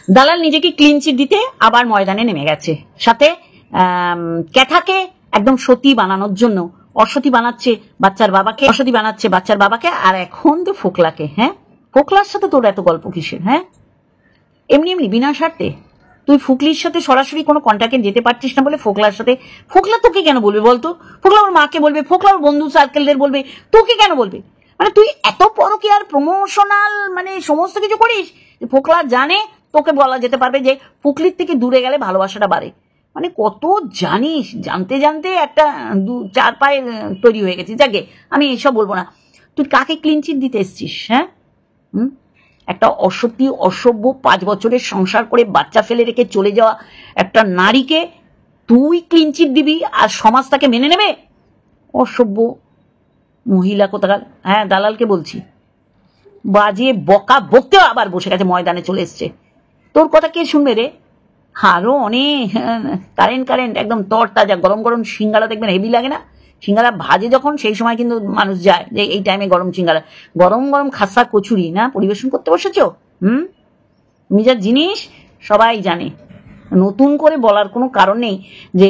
দালাল নিজেকে clean chit দিতে আবার ময়দানে নেমে গেছে, সাথে ক্যাথাকে একদম সতী বানানোর জন্য অসতী বানাচ্ছে বাচ্চার বাবাকে, অসতী বানাচ্ছে বাচ্চার বাবাকে, আর এখন তো ফোকলাকে। হ্যাঁ, ফোকলার সাথে তোর এত গল্প কিসের? হ্যাঁ, এমনি এমনি বিনা স্বার্থে তুই ফুকলির সাথে সরাসরি কোনো কন্ট্যাক্টে যেতে পারছিস না বলে ফোকলার সাথে, ফোকলা তোকে কেন বলবে বলতো? ফোকলা ওর মাকে বলবে, ফোকলা ওর বন্ধু সার্কেলদের বলবে, তোকে কেন বলবে? মানে তুই এত পরকীয়ার প্রমোশনাল মানে সমস্ত কিছু করিস, ফোকলা জানে তোকে বলা যেতে পারবে যে ফুকলির থেকে দূরে গেলে ভালোবাসাটা বাড়ে। মানে কত জানিস, জানতে জানতে একটা 4 পায়ে তৈরি হয়ে গেছিস। যাকে আমি এসব বলবো না, তুই কাকে ক্লিন চিট দিতে এসছিস? হ্যাঁ, একটা অসতী অসভ্য 5 বছরের সংসার করে বাচ্চা ফেলে রেখে চলে যাওয়া একটা নারীকে তুই ক্লিন চিট দিবি আর সমাজ তাকে মেনে নেবে? অসভ্য মহিলা কোথাকার। হ্যাঁ, দালালকে বলছি, বাজে বকা বকতেও আবার বসে গেছে, ময়দানে চলে এসছে। তোর কথা কে শুনবে রে? আরো অনেক কারেন্ট একদম তর তাজা গরম গরম সিঙ্গারা দেখবেন, হেভি লাগে না? সিঙ্গারা ভাজে যখন, সেই সময় কিন্তু মানুষ যায় যে এই টাইমে গরম সিঙ্গারা, গরম গরম খাসা কচুরি না পরিবেশন করতে বসেছ। তুমি যা জিনিস সবাই জানে, নতুন করে বলার কোনো কারণ নেই যে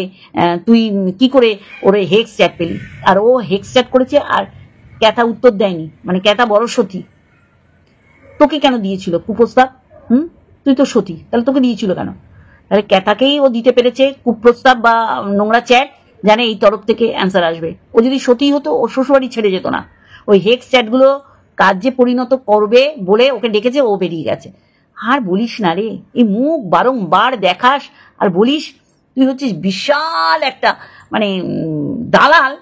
তুই কি করে ওরে হেক্স চ্যাট পেলি। আর ও হেক্স চ্যাট করেছে আর ক্যাথা উত্তর দেয়নি, মানে ক্যাথা বড় সতী। তোকে কেন দিয়েছিল কুপ্রস্তাব? তুই তো সতী, তাহলে তোকে দিয়েছিল কেন? তাহলে ক্যাথাকেই ও দিতে পেরেছে কুপ্রস্তাব বা নোংরা চ্যাট, জানে এই তরফ থেকে অ্যান্সার আসবে। ও যদি সতী হতো ও শ্বশুরবাড়ি ছেড়ে যেত না। ওই হেক্স চ্যাটগুলো কাজে পরিণত করবে বলে ওকে ডেকেছে, ও বেরিয়ে গেছে। আর বলিস না রে, এই মুখ বারংবার দেখাস আর বলিস তুই হচ্ছিস বিশাল একটা মানে দালাল,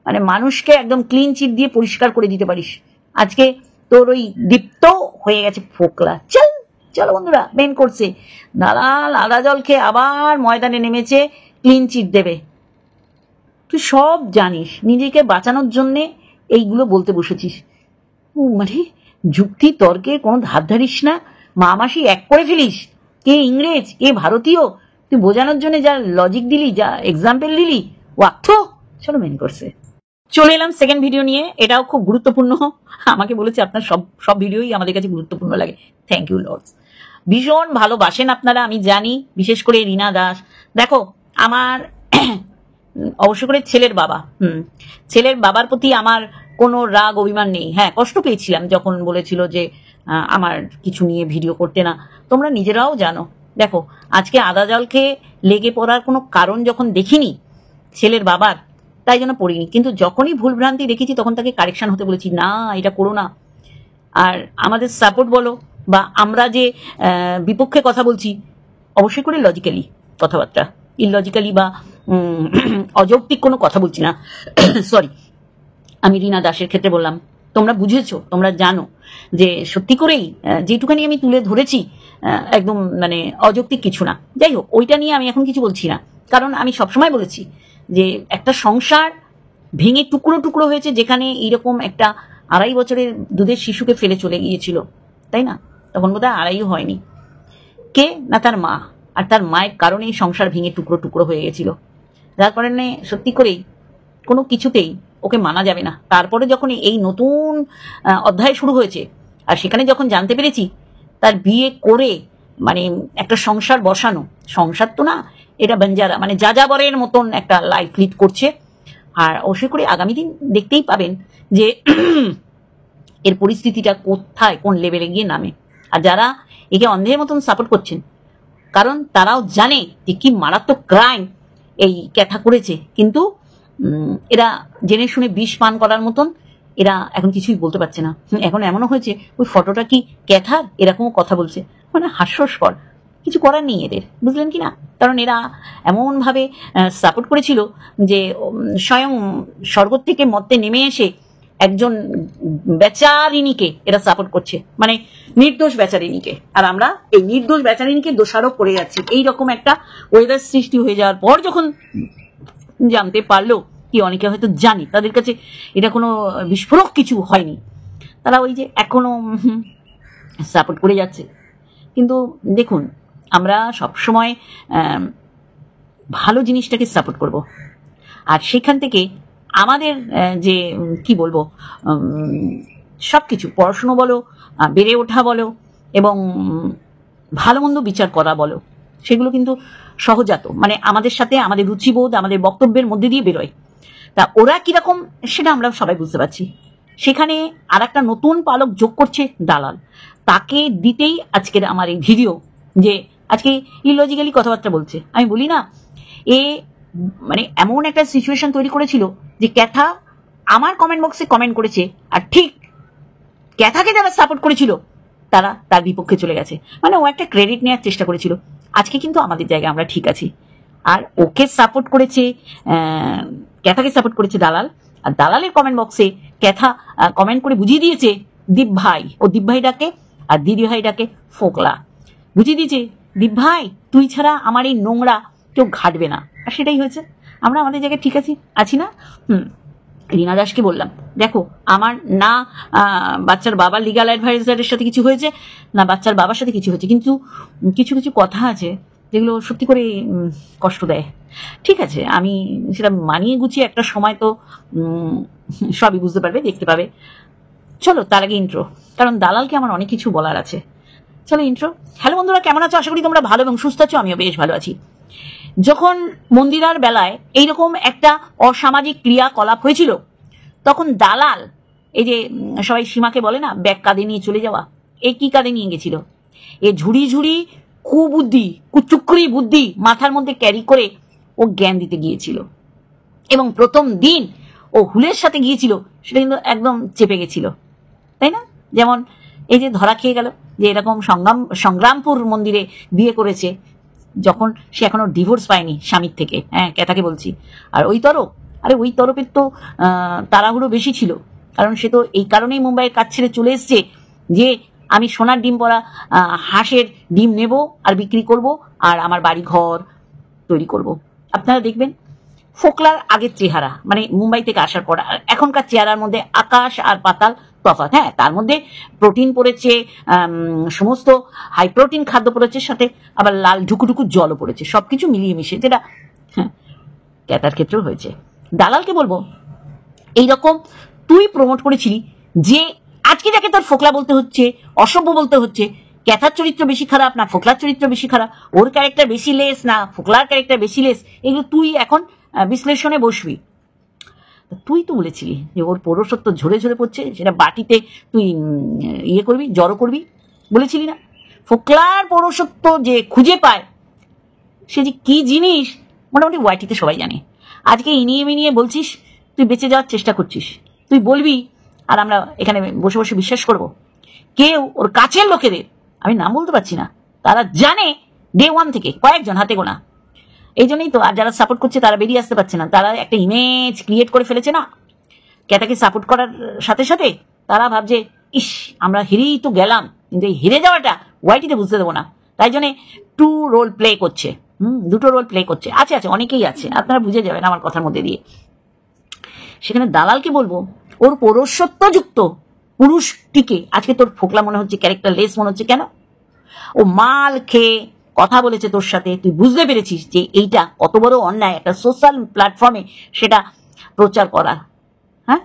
মানে মানুষকে একদম ক্লিন চিট দিয়ে পরিষ্কার করে দিতে পারিস। আজকে তোর ওই দীপ্ত হয়ে গেছে ফোকলা। চলো বন্ধুরা, মেন করছে দালাল আদা জল খেয়ে আবার ময়দানে নেমেছে ক্লিন চিট দেবে। তুই সব জানিস, নিজেকে বাঁচানোর জন্যে এইগুলো বলতে বসেছিস। মানে যুক্তি তর্কে কোনো ধার ধারিস না, মা মাসি এক করে ফেলিস, কে ইংরেজ কে ভারতীয় তুই বোঝানোর জন্য যা লজিক দিলি, যা এক্সাম্পল দিলি, ওয়াক্থ। চলো মেন করছে। চলে এলাম সেকেন্ড ভিডিও নিয়ে, এটাও খুব গুরুত্বপূর্ণ। আমাকে বলেছে আপনার সব ভিডিওই আমাদের কাছে গুরুত্বপূর্ণ লাগে। থ্যাংক ইউ লর্ডস, ভীষণ ভালোবাসেন আপনারা, আমি জানি, বিশেষ করে রীনা দাস। দেখো, আমার অবশ্য করে ছেলের বাবার প্রতি আমার কোনো রাগ অভিমান নেই। হ্যাঁ, কষ্ট পেয়েছিলাম যখন বলেছিল যে আমার কিছু নিয়ে ভিডিও করতে না। তোমরা নিজেরাও জানো। দেখো, আজকে আদা জল খেয়ে লেগে পড়ার কোনো কারণ যখন দেখিনি ছেলের বাবার, তাই জন্য পড়িনি। কিন্তু যখনই ভুলভ্রান্তি দেখেছি তখন তাকে কারেকশন হতে বলেছি, না এটা করো না। আর আমাদের সাপোর্ট বলো বা আমরা যে বিপক্ষে কথা বলছি, অবশ্যই করে লজিক্যালি কথাবার্তা, ইললজিক্যালি বা অযৌক্তিক কোনো কথা বলছি না। সরি, আমি রীনা দাসের ক্ষেত্রে বললাম। তোমরা বুঝেছো, তোমরা জানো যে সত্যি করেই যেটুখানি আমি তুলে ধরেছি একদম মানে অযৌক্তিক কিছু না। যাই হোক, ওইটা নিয়ে আমি এখন কিছু বলছি না, কারণ আমি সবসময় বলেছি যে একটা সংসার ভেঙে টুকরো টুকরো হয়েছে, যেখানে এইরকম একটা 2.5 বছরের দুধের শিশুকে ফেলে চলে গিয়েছিল, তাই না? তখন বোধহয় 2.5 হয়নি, কে না তার মা, আর তার মায়ের কারণেই সংসার ভেঙে টুকরো টুকরো হয়ে গেছিল। যার কারণে সত্যি করেই কোনো কিছুতেই ওকে মানা যাবে না। তারপরে যখন এই নতুন অধ্যায় শুরু হয়েছে, আর সেখানে যখন জানতে পেরেছি তার বিয়ে করে মানে একটা সংসার বসানো, সংসার তো না এটা বঞ্জারা, মানে যাযাবরের মতন একটা লাইফ লিড করছে। আর অবশ্যই করে আগামী দিন দেখতেই পাবেন যে এর পরিস্থিতিটা কোথায় কোন লেভেলে গিয়ে নামে। আর যারা একে অন্ধের মতন সাপোর্ট করছেন, কারণ তারাও জানে যে কি মারাত্মক ক্রাইম এই ক্যাথা করেছে, কিন্তু এরা জেনে শুনে বিষ পান করার মতন এরা এখন কিছুই বলতে পারছে না। এখন এমনও হয়েছে ওই ফটোটা কি ক্যাথার, এরকমও কথা বলছে। মানে হাস্যস্কর, কিছু করার নেই এদের, বুঝলেন কি না? কারণ এরা এমনভাবে সাপোর্ট করেছিল যে স্বয়ং স্বর্গ থেকে মর্তে নেমে এসে একজন বেচারিনীকে এরা সাপোর্ট করছে, মানে নির্দোষ বেচারিনীকে। আর আমরা এই নির্দোষ বেচারিনীকে দোষারোপ করে যাচ্ছি। এইরকম একটা ওয়েদার সৃষ্টি হয়ে যাওয়ার পর যখন জানতে পারলো, কি অনেকে হয়তো জানি, তাদের কাছে এটা কোনো বিস্ফোরক কিছু হয়নি, তারা ওই যে এখনো সাপোর্ট করে যাচ্ছে। কিন্তু দেখুন, আমরা সবসময় ভালো জিনিসটাকে সাপোর্ট করব, আর সেখান থেকে আমাদের যে কি বলবো সব কিছু, পড়াশুনো বলো, বেড়ে ওঠা বলো, এবং ভালো মন্দ বিচার করা বলো, সেগুলো কিন্তু সহজাত, মানে আমাদের সাথে আমাদের রুচিবোধ আমাদের বক্তব্যের মধ্যে দিয়ে বেরোয়। তা ওরা কিরকম সেটা আমরা সবাই বুঝতে পারছি। সেখানে আর একটা নতুন পালক যোগ করছে দালাল, তাকে দিতেই আজকের আমার এই ভিডিও, যে আজকে ইলজিক্যালি কথাবার্তা বলছে। আমি বলি না, এ মানে এমন একটা সিচুয়েশন তৈরি করেছিল যে ক্যাথা আমার কমেন্ট বক্সে কমেন্ট করেছে, আর ঠিক ক্যাথাকে যারা সাপোর্ট করেছিল তারা তার বিপক্ষে চলে গেছে। মানে ও একটা ক্রেডিট নেওয়ার চেষ্টা করেছিল। আজকে কিন্তু আমাদের জায়গায় আমরা ঠিক আছি। আর ওকে সাপোর্ট করেছে, ক্যাথাকে সাপোর্ট করেছে দালাল, আর দালালের কমেন্ট বক্সে ক্যাথা কমেন্ট করে বুঝিয়ে দিয়েছে দীপ ভাই, ও দীপ ভাই ডাকে, আর দিদি ভাই ডাকে ফোকলা। বুঝিয়ে দিয়েছে দীপ ভাই তুই ছাড়া আমার এই নোংরা কেউ ঘাটবে না। আর সেটাই হয়েছে, আমরা আমাদের জায়গায় ঠিক আছি না। রীনা দাসকে বললাম, দেখো আমার না বাচ্চার বাবার লিগাল অ্যাডভাইজারের সাথে কিছু হয়েছে, না বাচ্চার বাবার সাথে কিছু হয়েছে, কিন্তু কিছু কিছু কথা আছে যেগুলো সত্যি করে কষ্ট দেয়। ঠিক আছে, আমি সেটা মানিয়ে গুছিয়ে একটা সময় তো সবই বুঝতে পারবে, দেখতে পাবে। চলো তার আগে ইন্ট্রো, কারণ দালালকে আমার অনেক কিছু বলার আছে। চলো ইন্ট্রো। হ্যালো বন্ধুরা, কেমন আছো? আশা করি তোমরা ভালো এবং সুস্থ আছো। আমিও বেশ ভালো আছি। যখন মন্দিরার বেলায় এইরকম একটা অসামাজিক ক্রিয়াকলাপ হয়েছিল, তখন দালাল, এই যে সবাই সীমাকে বলে না ব্যাগ কাঁধে নিয়ে চলে যাওয়া, এই কি কাঁধে নিয়ে গেছিল? এ ঝুড়ি ঝুড়ি কুবুদ্ধি, কুচুকরি বুদ্ধি মাথার মধ্যে ক্যারি করে ও জ্ঞান দিতে গিয়েছিল। এবং প্রথম দিন ও হুলের সাথে গিয়েছিল, সেটা কিন্তু একদম চেপে গেছিল, তাই না? যেমন এই যে ধরা খেয়ে গেল যে এরকম সংগ্রামপুর মন্দিরে বিয়ে করেছে, যখন সে এখনো ডিভোর্স পায়নি স্বামীর থেকে। হ্যাঁ, ক্যাথাকে বলছি। আর ওই তরফ, আরে ওই তরফের তো তাড়াহুড়ো বেশি ছিল, কারণ সে তো এই কারণেই মুম্বাইয়ের কাজ ছেড়ে চলে এসছে যে আমি সোনার ডিম পরা হাঁসের ডিম নেব আর বিক্রি করব, আর আমার বাড়ি ঘর তৈরি করব। আপনারা দেখবেন ফোকলার আগের চেহারা, মানে মুম্বাই থেকে আসার পর আর এখনকার চেহারার মধ্যে আকাশ আর পাতাল তফাৎ। হ্যাঁ, তার মধ্যে প্রোটিন পড়েছে, সমস্ত হাই প্রোটিন খাদ্য পড়েছে, সাথে আবার লাল ঢুকুঢুকু জলও পড়েছে, সবকিছু মিলিয়ে মিশিয়ে, যেটা ক্যাথার ক্ষেত্রেও হয়েছে। দালালকে বলবো, এইরকম তুই প্রমোট করেছিলি যে আজকে যাকে তোর ফোকলা বলতে হচ্ছে, অসভ্য বলতে হচ্ছে, ক্যাথার চরিত্র বেশি খারাপ না ফোকলার চরিত্র বেশি খারাপ, ওর ক্যারেক্টার বেশি লেস না ফোকলার ক্যারেক্টার বেশি লেস, এগুলো তুই এখন বিশ্লেষণে বসবি। তুই তো বলেছিলি যে ওর পৌরসত্ব ঝরে ঝরে পড়ছে, সেটা বাটিতে তুই ইয়ে করবি, জড়ো করবি, বলেছিলি না? ফোকলার পৌরসত্ব যে খুঁজে পায়, সে যে কি জিনিস মোটামুটি ওয়াইটিতে সবাই জানে। আজকে ইনিয়ে মিনিয়ে বলছিস, তুই বেঁচে যাওয়ার চেষ্টা করছিস, তুই বলবি আর আমরা এখানে বসে বসে বিশ্বাস করব? কেউ ওর কাছের লোকেদের, আমি নাম বলতে পারছি না, তারা জানে ডে ওয়ান থেকে, কয়েকজন হাতে গোনা। এই জন্যই তো আর যারা সাপোর্ট করছে তারা বেরিয়ে আসতে পারছে না, তারা একটা ইমেজ ক্রিয়েট করে ফেলেছে না ক্যাথাকে সাপোর্ট করার সাথে সাথে। তারা ভাবছে ইস আমরা হেরেই তো গেলাম, কিন্তু এই হেরে যাওয়াটা ওয়াইটিতে বুঝতে দেবো না, তাই জন্য টু রোল প্লে করছে, দুটো রোল প্লে করছে। আছে অনেকেই আছে, আপনারা বুঝে যাবেন আমার কথার মধ্যে দিয়ে। সেখানে দালালকে বলবো, ওর পৌরসত্বযুক্ত পুরুষটিকে আজকে তোর ফোকলা মনে হচ্ছে, ক্যারেক্টার লেস মনে হচ্ছে। কেন? ও মাল খেয়ে কথা বলেছে তোর সাথে, তুই বুঝতে পেরেছিস যে এইটা কত বড় অন্যায় একটা সোশ্যাল প্ল্যাটফর্মে সেটা প্রচার করা। হ্যাঁ,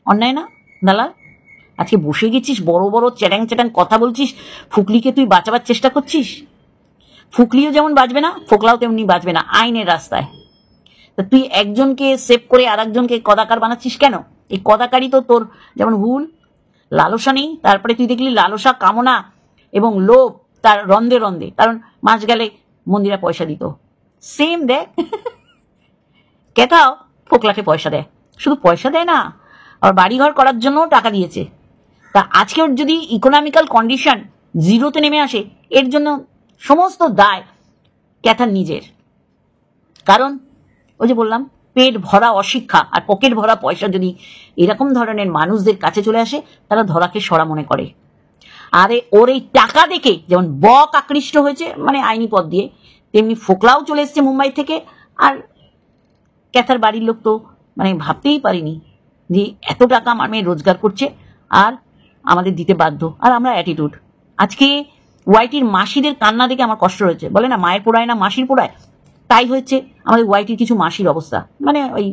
অন্যায় না দালাল? আজকে বসে গেছিস বড় বড় চ্যাটাং চ্যাটাং কথা বলছিস, ফুকলিকে তুই বাঁচাবার চেষ্টা করছিস। ফুকলিও যেমন বাঁচবে না, ফোকলাও তেমনি বাঁচবে না আইনের রাস্তায়। তা তুই একজনকে সেভ করে আর একজনকে কদাকার বানাচ্ছিস কেন? এই কদাকারই তো তোর যেমন হুল, লালসা নেই, তারপরে তুই দেখলি লালসা, কামনা এবং লোভ তার রন্ধে রন্ধে, কারণ মাস গেলে মন্দিরা পয়সা দিত। সেম দেখ ক্যাথাও ফোকলাকে পয়সা দেয়, শুধু পয়সা দেয় না, আবার বাড়িঘর করার জন্য টাকা দিয়েছে। তা আজকে ওর যদি ইকোনমিক্যাল কন্ডিশন জিরোতে নেমে আসে, এর জন্য সমস্ত দায় ক্যাথার নিজের। কারণ ওই যে বললাম, পেট ভরা অশিক্ষা আর পকেট ভরা পয়সা যদি এরকম ধরনের মানুষদের কাছে চলে আসে, তারা ধরাকে সরা মনে করে। আরে ওর এই টাকা দেখে যেমন বক আকৃষ্ট হয়েছে, মানে আইনি পথ দিয়ে, তেমনি ফোকলাও চলে এসছে মুম্বাই থেকে। আর ক্যাথার বাড়ির লোক তো মানে ভাবতেই পারিনি যে এত টাকা আমার মেয়ে রোজগার করছে আর আমাদের দিতে বাধ্য, আর আমরা অ্যাটিটিউড। আজকে ওয়াইটির মাসিদের কান্না দেখে আমার কষ্ট হয়েছে। বলে না মায়ের পোড়ায় না মাসির পোড়ায়, তাই হচ্ছে আমাদের ওয়াইটির কিছু মাসির অবস্থা, মানে ওই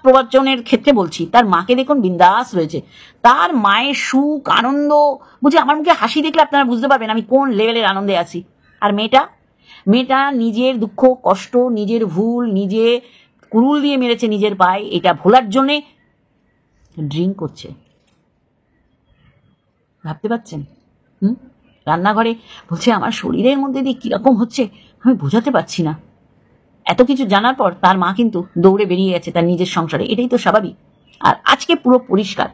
প্রবাচনের ক্ষেত্রে বলছি, তার মাকে দেখুন বিন্দাস রয়েছে, তার মায়ের সুখ আনন্দ বুঝে আমার মুখে হাসি দেখলে আপনারা বুঝতে পারবেন আমি কোন লেভেলের আনন্দে আছি। আর মেয়েটা নিজের দুঃখ কষ্ট, নিজের ভুল নিজে কুরুল দিয়ে মেরেছে নিজের পায়ে, এটা ভোলার জন্যে ড্রিঙ্ক করছে। ভাবতে পারছেন? রান্নাঘরে বলছে আমার শরীরের মধ্যে দিয়ে কিরকম হচ্ছে আমি বোঝাতে পারছি না। এত কিছু জানার পর তার মা কিন্তু দৌড়ে বেরিয়ে গেছে তার নিজের সংসারে, এটাই তো স্বাভাবিক। আর আজকে পুরো পরিষ্কার,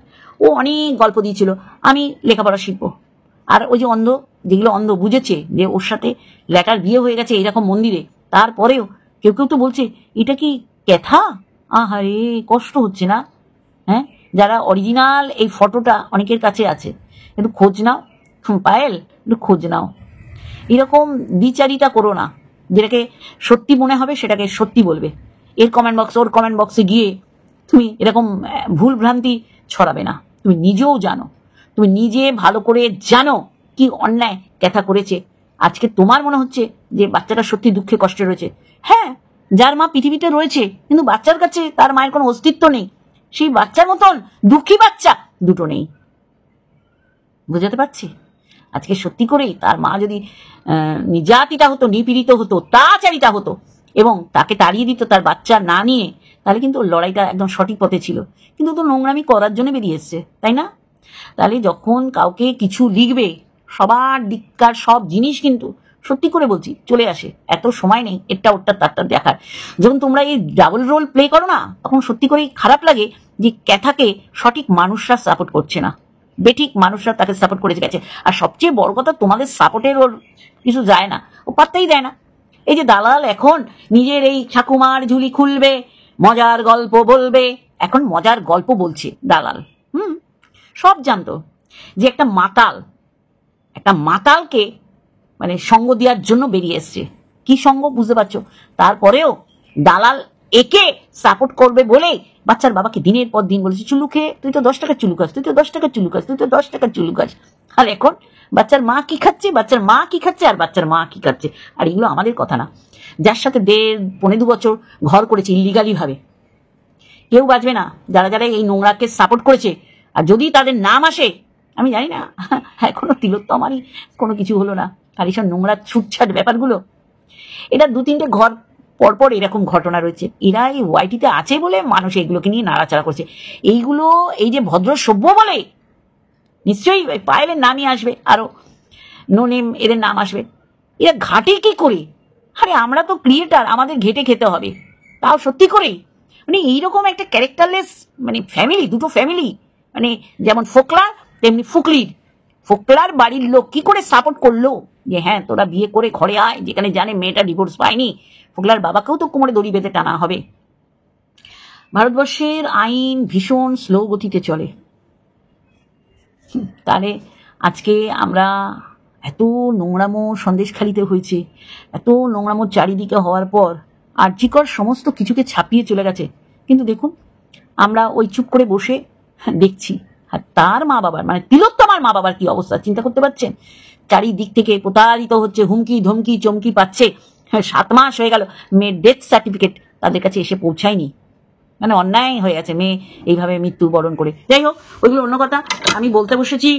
ও অনেক গল্প দিয়েছিল আমি লেখাপড়া শিখবো, আর ওই যে অন্ধ, যেগুলো অন্ধ বুঝেছে যে ওর সাথে ল্যাটার বিয়ে হয়ে গেছে এইরকম মন্দিরে, তারপরেও কেউ কেউ তো বলছে এটা কি ক্যাথা। আহারে কষ্ট হচ্ছে না? হ্যাঁ, যারা অরিজিনাল এই ফটোটা অনেকের কাছে আছে, একটু খোঁজ নাও পায়েল, একটু খোঁজ নাও। এরকম দ্বিচারিতা করো না, যেটাকে সত্যি মনে হবে সেটাকে সত্যি বলবে। এর কমেন্ট বক্স ওর কমেন্ট বক্সে গিয়ে তুমি এরকম ভুল ভ্রান্তি ছড়াবে না। তুমি নিজেও জানো, তুমি নিজে ভালো করে জানো কি অন্যায় ক্যাথা করেছে। আজকে তোমার মনে হচ্ছে যে বাচ্চাটা সত্যি দুঃখে কষ্টে রয়েছে। হ্যাঁ, যার মা পৃথিবীতে রয়েছে কিন্তু বাচ্চার কাছে তার মায়ের কোনো অস্তিত্ব নেই, সেই বাচ্চার মতন দুঃখী বাচ্চা দুটো নেই। বুঝাতে পারছি? আজকে সত্যি করেই তার মা যদি নির্যাতিতা হতো, নিপীড়িত হতো, তাচারিতা হতো এবং তাকে তাড়িয়ে দিত তার বাচ্চা না নিয়ে, তাহলে কিন্তু লড়াইটা একদম সঠিক পথে ছিল। কিন্তু তো নোংরামি করার জন্য বেরিয়ে এসছে, তাই না? তাহলে যখন কাউকে কিছু লিখবে, সবার দিককার সব জিনিস কিন্তু সত্যি করে বলছি চলে আসে, এত সময় নেই এটা ওটা তারটা দেখার। যখন তোমরা এই ডাবল রোল প্লে করো না, তখন সত্যি করেই খারাপ লাগে যে ক্যাথাকে সঠিক মানুষরা সাপোর্ট করছে না, বেঠিক মানুষরা তাকে সাপোর্ট করে গেছে। আর সবচেয়ে বড় কথা, তোমাদের সাপোর্টের ওর কিছু যায় না, ও পাত্তাই দেয় না। এই যে দালাল এখন নিজের এই ঠাকুমার ঝুলি খুলবে, মজার গল্প বলবে, এখন মজার গল্প বলছে দালাল। সব জানতো যে একটা মাতালকে মানে সঙ্গ দেওয়ার জন্য বেরিয়ে এসছে। কি সঙ্গ বুঝতে পারছো? তারপরেও দালাল একে সাপোর্ট করবে বলে বাচ্চার বাবাকে দিনের পর দিন বলেছে চুলু খেয়ে তুই তো 10 টাকা চুলু খাস, তুই তো 10 টাকা চুলু খাস, তুই তো 10 টাকা চুলু খাস। আর এখন বাচ্চার মা কি খাচ্ছে, বাচ্চার মা কি খাচ্ছে, আর বাচ্চার মা কি খাচ্ছে। আর এগুলো আমাদের কথা না, যার সাথে 1.5-2 বছর ঘর করেছে ইলিগালি ভাবে, কেউ বাঁচবে না। যারা যারা এই নোংরাকে সাপোর্ট করেছে, আর যদি তাদের নাম আসে, আমি জানি না এখনো তিলোত্তমারই কোনো কিছু হলো না, আর এইসব নোংরা ছুটছাট ব্যাপারগুলো, এটা 2-3টে ঘর পরপর এরকম ঘটনা রয়েছে। এরা এই ওয়াইটিতে আছে বলে মানুষ এগুলোকে নিয়ে নাড়াচাড়া করছে। এইগুলো এই যে ভদ্র সভ্য বলে, নিশ্চয়ই পায়েলের নামই আসবে, আরো নো নেম এদের নাম আসবে। এরা ঘাটে কি করে? আরে আমরা তো ক্রিয়েটার, আমাদের ঘেটে খেতে হবে। তাও সত্যি করেই মানে এইরকম একটা ক্যারেক্টারলেস মানে ফ্যামিলি, দুটো ফ্যামিলি, মানে যেমন ফোকলা তেমনি ফোকলার বাড়ির লোক কি করে সাপোর্ট করলো যে হ্যাঁ তোরা বিয়ে করে ঘরে আয়, যেখানে জানে মেয়েটা ডিভোর্স পায়নি, ফোকলার বাবাকেও তো কোমরে দড়ি বেঁধে টানা হবে। ভারতবর্ষের আইন ভীষণ স্লো গতিতে চলে। তাহলে আজকে আমরা এত নোংরামো সন্দেশখালিতে হয়েছে, এত নোংরামো চারিদিকে হওয়ার পর আর্যিকর সমস্ত কিছুকে ছাপিয়ে চলে গেছে, কিন্তু দেখুন আমরা ওই চুপ করে বসে দেখছি। আর তার মা বাবার মানে তিলোত্তমার মা বাবার কি অবস্থা চিন্তা করতে পারছেন? চারিদিক থেকে প্রতারিত হচ্ছে, হুমকি ধমকি চমকি পাচ্ছে। 7 মাস হয়ে গেল মেয়ের ডেথ সার্টিফিকেট তাদের কাছে এসে পৌঁছায়নি, মানে অন্যায় হয়ে গেছে মেয়ে এইভাবে মৃত্যুবরণ করে। যাই হোক, ওইগুলো অন্য কথা। আমি বলতে বসেছি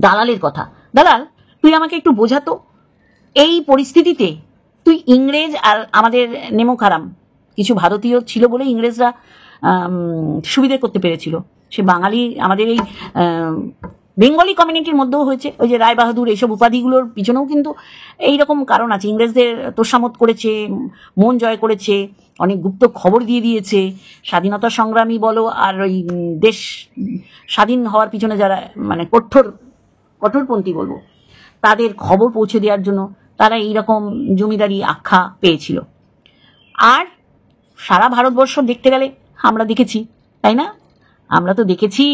দালালের কথা। দালাল, তুই আমাকে একটু বোঝাতো এই পরিস্থিতিতে তুই ইংরেজ আর আমাদের নেমোখারাম কিছু ভারতীয় ছিল বলে ইংরেজরা সুবিধে করতে পেরেছিল। সে বাঙালি আমাদের এই বেঙ্গলি কমিউনিটির মধ্যেও হয়েছে। ওই যে রায় বাহাদুর এইসব উপাধিগুলোর পিছনেও কিন্তু এইরকম কারণ আছে। ইংরেজদের তোষামত করেছে, মন জয় করেছে, অনেক গুপ্ত খবর দিয়ে দিয়েছে। স্বাধীনতা সংগ্রামী বলো আর ওই দেশ স্বাধীন হওয়ার পিছনে যারা মানে কঠোরপন্থী বলবো, তাদের খবর পৌঁছে দেওয়ার জন্য তারা এইরকম জমিদারি আখ্যা পেয়েছিল। আর সারা ভারতবর্ষ দেখতে গেলে আমরা দেখেছি, তাই না? আমরা তো দেখেছি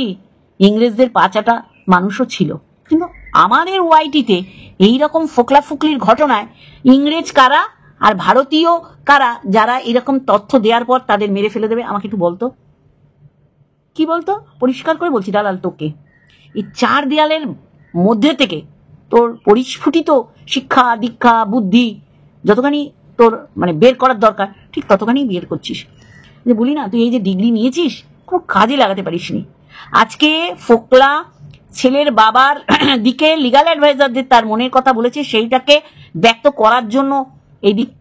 ইংরেজদের পাচাটা মানুষও ছিল, কিন্তু আমাদের ওয়াইটিতে এইরকম ফোকলা ফুকলির ঘটনায় ইংরেজ কারা আর ভারতীয় কারা যারা এরকম তথ্য দেওয়ার পর তাদের মেরে ফেলে দেবে? আমাকে একটু বলতো, কি বলতো? পরিষ্কার করে বলছি দালাল, তোকে এই 4 দেয়ালের মধ্যে থেকে তোর পরিস্ফুটিত শিক্ষা দীক্ষা বুদ্ধি যতখানি তোর মানে বের করার দরকার ঠিক ততখানি বের করছিস। যে বলি না, তুই এই যে ডিগ্রি নিয়েছিস কোনো কাজে লাগাতে পারিসনি। আজকে ফোকলা ছেলের বাবার দিকে লিগাল অ্যাডভাইজারদের তার মনের কথা বলেছে, সেইটাকে ব্যক্ত করার জন্য এই দিক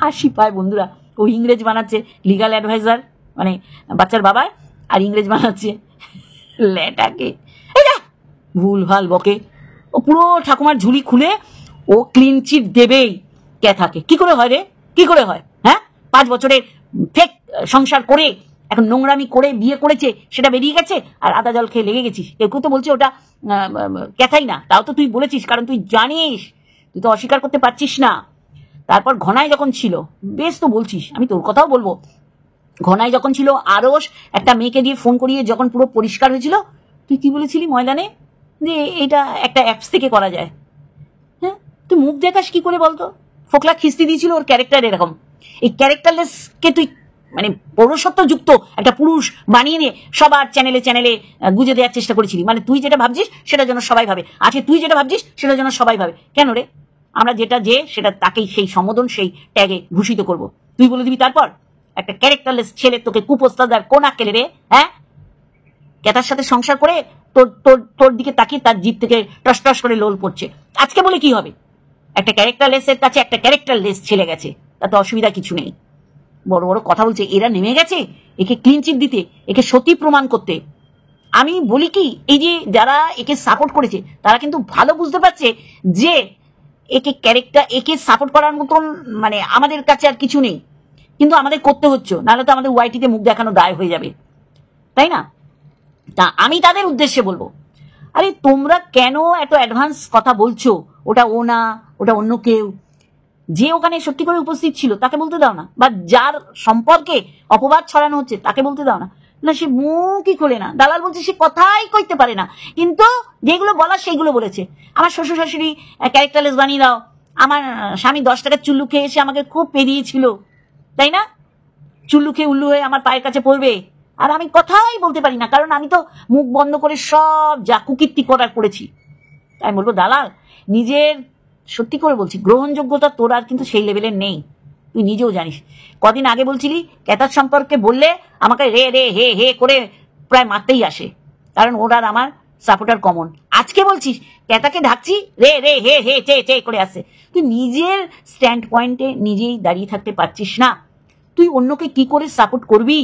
হাসি পায় বন্ধুরা। ও ইংরেজ বানাচ্ছে লিগাল অ্যাডভাইজার মানে বাচ্চার বাবার, আর ইংরেজ বানাচ্ছে ল্যাটাকে। ভুল ভাল বকে। ও পুরো ঠাকুমার ঝুলি খুলে ও ক্লিন চিট দেবেই ক্যাথাকে। কি করে হয় রে, কি করে হয়? হ্যাঁ, 5 বছরের ফেক সংসার করে এখন নোংরামি করে বিয়ে করেছে, সেটা বেরিয়ে গেছে, আর আদা জল খেয়ে লেগে গেছিস। কেউ কেউ তো বলছে ওটা ক্যাথাই না, তাও তো তুই বলেছিস, কারণ তুই জানিস, তুই তো অস্বীকার করতে পারছিস না। তারপর ঘনাই যখন ছিল, বেশ তো বলছিস, আমি তোর কথাও বলবো, ঘনাই যখন ছিল আরস একটা মেয়েকে দিয়ে ফোন করিয়ে যখন পুরো পরিষ্কার হয়েছিল, তুই কি বলেছিলি ময়দানে যে এটা একটা অ্যাপস থেকে করা যায়। হ্যাঁ, তুই মুখ দেখাস কি করে বলতো? ফোকলা খিস্তি দিয়েছিল ওর ক্যারেক্টার এরকম। এই ক্যারেক্টারলেসকে তুই মানে পৌরসত্ব যুক্ত একটা পুরুষ বানিয়ে নিয়ে সবার চ্যানেলে চ্যানেলে গুজে দেওয়ার চেষ্টা করেছিলি। মানে তুই যেটা ভাবছিস সেটা যেন সবাই ভাবে, আজকে তুই যেটা ভাবছিস সেটা যেন সবাই ভাবে। কেন রে? আমরা যেটা যে সেটা তাকেই সেই সম্বোধন সেই ট্যাগে ভূষিত করব। তুই বলে দিবি তারপর একটা ক্যারেক্টারলেস ছেলে তোকে কুপ্রস্তাব দেয় কোন আক্কেলে রে? হ্যাঁ, ক্যাতার সাথে সংসার করে তোর তোর তোর দিকে তাকিয়ে তার জিভ থেকে টস টস করে লোল পড়ছে। আজকে বলে কি হবে? একটা ক্যারেক্টারলেসের কাছে একটা ক্যারেক্টারলেস ছেলে গেছে, তাতে অসুবিধা কিছু নেই। বড় বড় কথা বলছে, এরা নেমে গেছে একে ক্লিন চিট দিতে, একে সতী প্রমাণ করতে। আমি বলি কি, এই যে যারা একে সাপোর্ট করেছে তারা কিন্তু ভালো বুঝতে পারছে যে একে সাপোর্ট করার মতন মানে আমাদের কাছে আর কিছু নেই, কিন্তু আমাদের করতে হচ্ছে, নাহলে তো আমাদের ওয়াইটিতে মুখ দেখানো দায় হয়ে যাবে, তাই না? তা আমি তাদের উদ্দেশ্যে বলবো, আরে তোমরা কেন এত অ্যাডভান্স কথা বলছো? ওটা ও না, ওটা অন্য কেউ। যে ওখানে সত্যি করে উপস্থিত ছিল তাকে বলতে দাও না, বা যার সম্পর্কে অপবাদ ছড়ানো হচ্ছে তাকে বলতে দাও না। না, সে মুখই খোলে না। দালাল বলছে সে কথাই কইতে পারে না, কিন্তু যেগুলো বলার সেইগুলো বলেছে। আমার শ্বশুর শাশুড়ি ক্যারেক্টারলেস বানিয়ে দাও, আমার স্বামী 10 টাকার চুল্লু খেয়ে এসে আমাকে খুব পেরিয়েছিল, তাই না? চুল্লু খেয়ে উল্লু হয়ে আমার পায়ের কাছে পড়বে, আর আমি কথাই বলতে পারি না, কারণ আমি তো মুখ বন্ধ করে সব যা কুকীর্তি করার করেছি। তাই বলবো দালাল, নিজের সত্যি করে বলছি গ্রহণযোগ্যতা তোর আর কিন্তু সেই লেভেলের নেই, তুই নিজেও জানিস। কদিন আগে বলছিলি ক্যাথার সম্পর্কে বললে আমাকে রে রে হে হে করে প্রায় মারতেই আসে, কারণ ওর আর আমার সাপোর্টার কমন। আজকে বলছিস ক্যাথাকে ঢাকছি, রে রে হে হে চে চে করে আসে। তুই নিজের স্ট্যান্ড পয়েন্টে নিজেই দাঁড়িয়ে থাকতে পারছিস না, তুই অন্যকে কি করে সাপোর্ট করবি?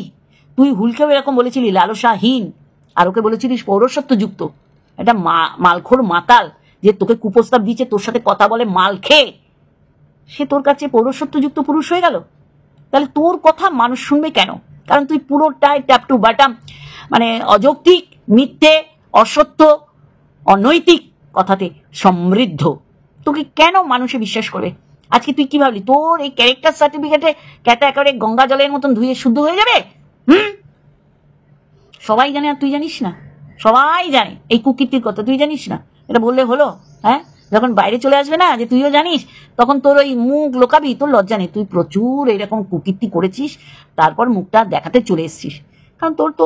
তুই হুলকেও এরকম বলেছিলি লালসাহীন, আর ওকে বলেছিলিস পৌরসত্ব যুক্ত। এটা মালখোর মাতাল যে তোকে কুপ্রস্তাব দিচ্ছে, তোর সাথে কথা বলে মাল খেয়ে, সে তোর কাছে পৌরসত্বযুক্ত পুরুষ হয়ে গেল। তাহলে তোর কথা মানুষ শুনবে কেন? কারণ তুই পুরোটাই ট্যাপ টু বাটাম মানে অযৌক্তিক, মিথ্যে, অসত্য, অনৈতিক কথাতে সমৃদ্ধ। তোকে কেন মানুষে বিশ্বাস করবে? আজকে তুই কি ভাবলি তোর এই ক্যারেক্টার সার্টিফিকেটে ক্যাটা একেবারে গঙ্গা জলের মতন ধুয়ে শুদ্ধ হয়ে যাবে? সবাই জানে আর তুই জানিস না? সবাই জানে এই কুকীর্তির কথা, তুই জানিস না? এটা বললে হলো? হ্যাঁ, যখন বাইরে চলে আসবে না যে তুইও জানিস, তখন তোর ওই মুখ লোকাবি, তোর লজ্জা নেই? তুই প্রচুর এরকম কুকীর্তি করেছিস, তারপর মুখটা দেখাতে চলে এসছিস, কারণ তোর তো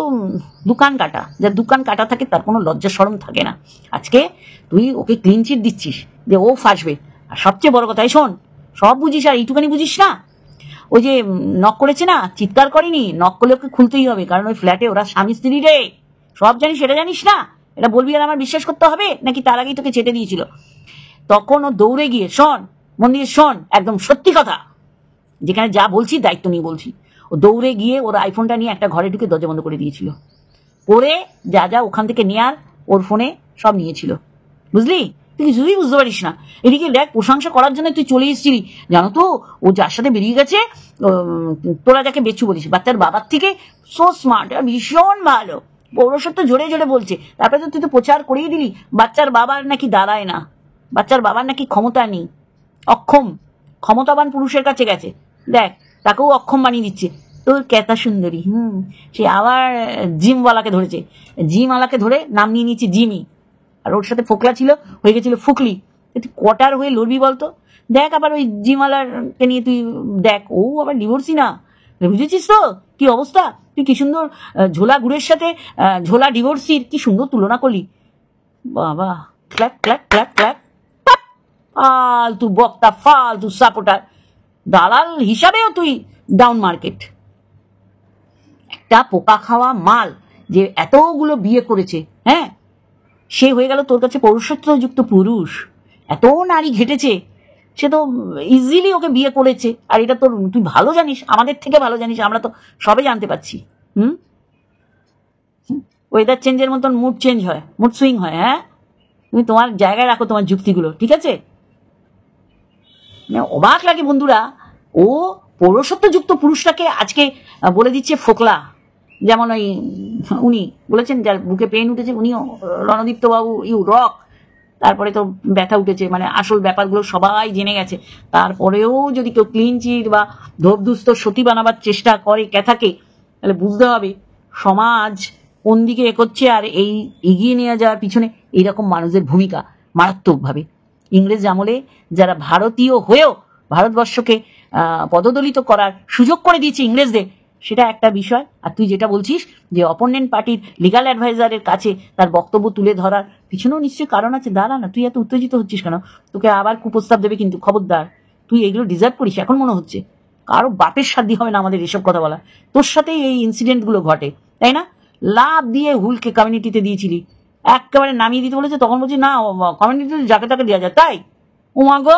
দোকান কাটা, যার দোকান কাটা থাকে তার কোনো লজ্জা শরম থাকে না। আজকে তুই ওকে ক্লিন চিট দিচ্ছিস যে ও ফাঁসবে। আর সবচেয়ে বড় কথা, এই শোন, সব বুঝিস আর এইটুখানি বুঝিস না। ওই যে নক করেছে না, চিৎকার করেনি, নক করলে ওকে খুলতেই হবে, কারণ ওই ফ্ল্যাটে ওরা স্বামী স্ত্রী রে। সব জানিস, সেটা জানিস না? এটা বলবি আর আমার বিশ্বাস করতে হবে নাকি? তার আগেই তোকে ছেটে দিয়েছিল। তখন ও দৌড়ে গিয়ে, শোন মন দিয়ে শোন, একদম সত্যি কথা, যেখানে যা বলছি দায়িত্ব নিয়ে বলছি, ও দৌড়ে গিয়ে ওর আইফোনটা নিয়ে একটা ঘরে ঢুকে দরজা বন্ধ করে দিয়েছিল, করে যা যা ওখান থেকে নেয়ার ওর ফোনে সব নিয়েছিল। বুঝলি? তুই কিছুই বুঝতে পারিস না। এদিকে দেখ, প্রশংসা করার জন্য তুই চলে এসেছিলি, জানো তো ও যার সাথে বেরিয়ে গেছে, তোরা যাকে বেচু বলিস, বাচ্চার বাবার থেকে সো স্মার্ট, ভীষণ ভালো, পৌরসত্ব জোরে জোরে বলছে। তারপরে তো তুই তো প্রচার করিয়ে দিলি বাচ্চার বাবার নাকি দাঁড়ায় না, বাচ্চার বাবার নাকি ক্ষমতা নেই, অক্ষম, ক্ষমতাবান পুরুষের কাছে গেছে, দেখ তাকেও অক্ষম বানিয়ে দিচ্ছে তোর ক্যাতা সুন্দরী। সে আবার জিমওয়ালাকে ধরেছে, জিমওয়ালাকে ধরে নাম নিয়ে নিয়েছে জিমি, আর ওর সাথে ফোকলা ছিল, হয়ে গেছিল ফুকলি। তুই কটার হয়ে লড়বি বলতো? দেখ আবার ওই জিমওয়ালারকে নিয়ে তুই দেখ, ও আবার ডিভোর্সি না, বুঝেছিস তো কি অবস্থা? তুই কি সুন্দর ঝোলা গুড়ের সাথে ঝোলা ডিভোর্সির কি সুন্দর তুলনা করলি, বাবা! Clap clap clap clap. ফালতু বক্তা, ফালতু সাপোর্টার, দালাল হিসাবেও তুই ডাউন মার্কেট। একটা পোকা খাওয়া মাল যে এতগুলো বিয়ে করেছে, হ্যাঁ, সে হয়ে গেল তোর কাছে পৌরুষত্বযুক্ত পুরুষ। এত নারী ঘেটেছে, সে তো ইজিলি ওকে বিয়ে করেছে। আর এটা তোর, তুই ভালো জানিস, আমাদের থেকে ভালো জানিস, আমরা তো সবে জানতে পারছি। ওয়েদার চেঞ্জের মতন মুড চেঞ্জ হয়, মুড সুইং হয়। হ্যাঁ, তুমি তোমার জায়গায় রাখো তোমার যুক্তিগুলো, ঠিক আছে? অবাক লাগে বন্ধুরা, ও পৌরসত্বযুক্ত পুরুষটাকে আজকে বলে দিচ্ছে ফোকলা। যেমন ওই উনি বলেছেন যার বুকে পেন উঠেছে, উনিও রণদীপ্ত বাবু ইউ রক। তারপরে তো ব্যথা উঠেছে, মানে আসল ব্যাপারগুলো সবাই জেনে গেছে। তারপরেও যদি কেউ ক্লিন চিট বা ধোপদুস্ত সতী বানাবার চেষ্টা করে ক্যাথাকে, তাহলে বুঝতে হবে সমাজ কোন দিকে এগোচ্ছে। আর এই এগিয়ে নিয়ে যাওয়ার পিছনে এইরকম মানুষদের ভূমিকা মারাত্মকভাবে। ইংরেজ আমলে যারা ভারতীয় হয়েও ভারতবর্ষকে পদদলিত করার সুযোগ করে দিয়েছে ইংরেজদের, সেটা একটা বিষয়। আর তুই যেটা বলছিস যে অপোনেন্ট পার্টির লিগাল অ্যাডভাইজারের কাছে তার বক্তব্য তুলে ধরার পিছনেও নিশ্চয়ই কারণ আছে। দাঁড়া না, তুই এত উত্তেজিত হচ্ছিস কেন? তোকে আবার কুপ্রস্তাব দেবে কিন্তু, খবরদার। তুই এগুলো ডিজার্ভ করিস এখন মনে হচ্ছে। কারো বাপের সাধ্য হবে না আমাদের এসব কথা বলা। তোর সাথেই এই ইনসিডেন্টগুলো ঘটে, তাই না? লাভ দিয়ে হুলকে কমিউনিটিতে দিয়েছিলি, একেবারে নামিয়ে দিতে বলেছে, তখন বলছি না কমিউনিটিতে যাকে তাকে দেওয়া যায়। তাই উমাগো,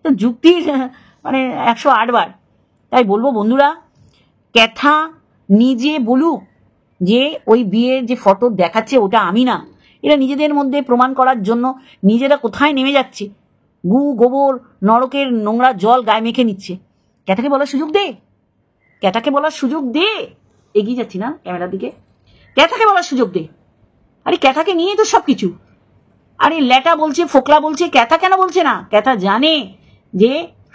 তো যুক্তির মানে 108 বার। তাই বলবো বন্ধুরা, ক্যাথা নিজে বলুক যে ওই বিয়ের যে ফটো দেখাচ্ছে ওটা আমি না। এরা নিজেদের মধ্যে প্রমাণ করার জন্য নিজেরা কোথায় নেমে যাচ্ছে, গু গোবর নরকের নোংরা জল গায়ে মেখে নিচ্ছে। ক্যাথাকে বলার সুযোগ দে, ক্যাথাকে বলার সুযোগ দে। এগিয়ে যাচ্ছি না ক্যামেরার দিকে, ক্যাথাকে বলার সুযোগ দে। আরে ক্যাথাকে নিয়েই তো সবকিছু। আরে ল্যাটা বলছে, ফোকলা বলছে, ক্যাথা কেন বলছে না? ক্যাথা জানে যে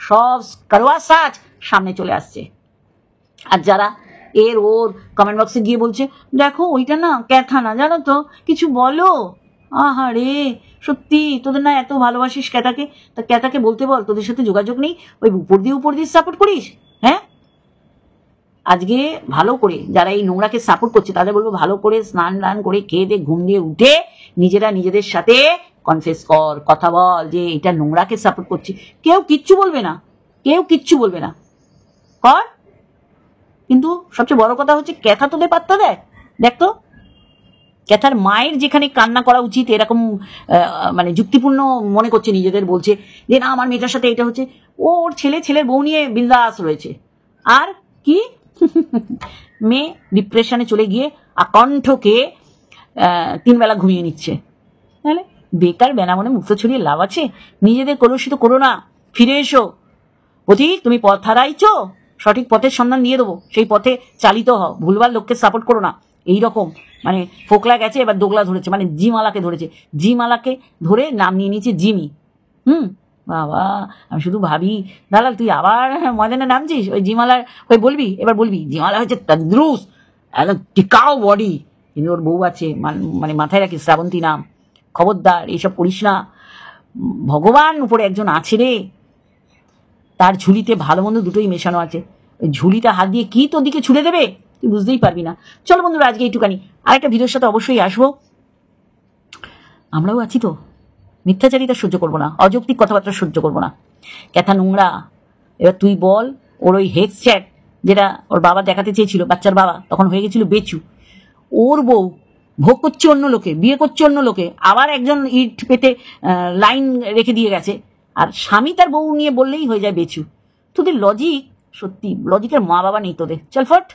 সব করোয়া সাজ সামনে চলে আসছে। আর যারা এর ওর কমেন্ট বক্সে গিয়ে বলছে দেখো ওইটা না ক্যাথা না, জানো তো, কিছু বলো। আহারে, সত্যি তোদের না এত ভালোবাসিস ক্যাথাকে, তা ক্যাথাকে বলতে বল তোদের সাথে যোগাযোগ নেই, ওই উপর দিয়ে সাপোর্ট করিস। হ্যাঁ, আজকে ভালো করে যারা এই নোংরাকে সাপোর্ট করছে তাদের বলবো ভালো করে স্নান টান করে খেয়ে দিয়ে ঘুম দিয়ে উঠে নিজেরা নিজেদের সাথে কনফেস কর, কথা বল যে এটা নোংরাকে সাপোর্ট করছি। কেউ কিচ্ছু বলবে না, কেউ কিচ্ছু বলবে না, কর। কিন্তু সবচেয়ে বড় কথা হচ্ছে ক্যাথা তোদের পাত্তা দেয়? দেখ তো, ক্যাথার মায়ের যেখানে কান্না করা উচিত এরকম মানে যুক্তিপূর্ণ মনে করছে নিজেদের, বলছে যে না আমার মেয়েটার সাথে এটা হচ্ছে, ওর ছেলের বউ নিয়ে বিন্দাস রয়েছে। আর কি মেয়ে ডিপ্রেশনে চলে গিয়ে আকণ্ঠকে 3 বেলা ঘুমিয়ে নিচ্ছে। তাহলে বেকার বেনামনে মুক্ত ছড়িয়ে লাভ আছে? নিজেদের কলুষিত করো না, ফিরে এসো। পথিক তুমি পথ হারাইছো, সঠিক পথের সন্ধান দিয়ে দেবো, সেই পথে চালিত হও, ভুলভাল লোককে সাপোর্ট করো না। এইরকম মানে ফোকলা গেছে, এবার দোগলা ধরেছে, মানে জিমালাকে ধরেছে, জিমালাকে ধরে নাম নিয়ে নিয়েছে জিমি। বাবা, আমি শুধু ভাবি দালাল তুই আবার ময়দানে নামছিস, ওই জিমালার ওই বলবি, এবার বলবি জিমালা হচ্ছে তদ্রুস একদম টিকাও বডি, কিন্তু ওর বউ আছে, মানে মাথায় রাখিস শ্রাবন্তী নাম। খবরদার এইসব করিস না। ভগবান উপরে একজন আছে রে, তার ঝুলিতে ভালো মন্দ দুটোই মেশানো আছে। ওই ঝুলিটা হাত দিয়ে কি তোর দিকে ছুড়ে দেবে তুই বুঝতেই পারবি না। চলো বন্ধুরা, আজকে এইটুকানি, আরেকটা ভিডিওর সাথে অবশ্যই আসবো। আমরাও আছি তো, মিথ্যাচারিতা সহ্য করবো না, অযৌক্তিক কথাবার্তা সহ্য করবো না। ক্যাথা নোংরা। এবার তুই বল, ওর ওই হেক্স চ্যাট যেটা ওর বাবা দেখাতে চেয়েছিল, বাচ্চার বাবা তখন হয়ে গেছিল বেচু, ওর বউ ভোগ করছে অন্য লোকে, বিয়ে করছে অন্য লোকে, আবার একজন ইট পেতে লাইন রেখে দিয়ে গেছে, আর স্বামী তার বউ নিয়ে বললেই হয়ে যায় বেচু। তোদের লজিক, সত্যি লজিকের মা বাবা নেই তোদের। চল ফট।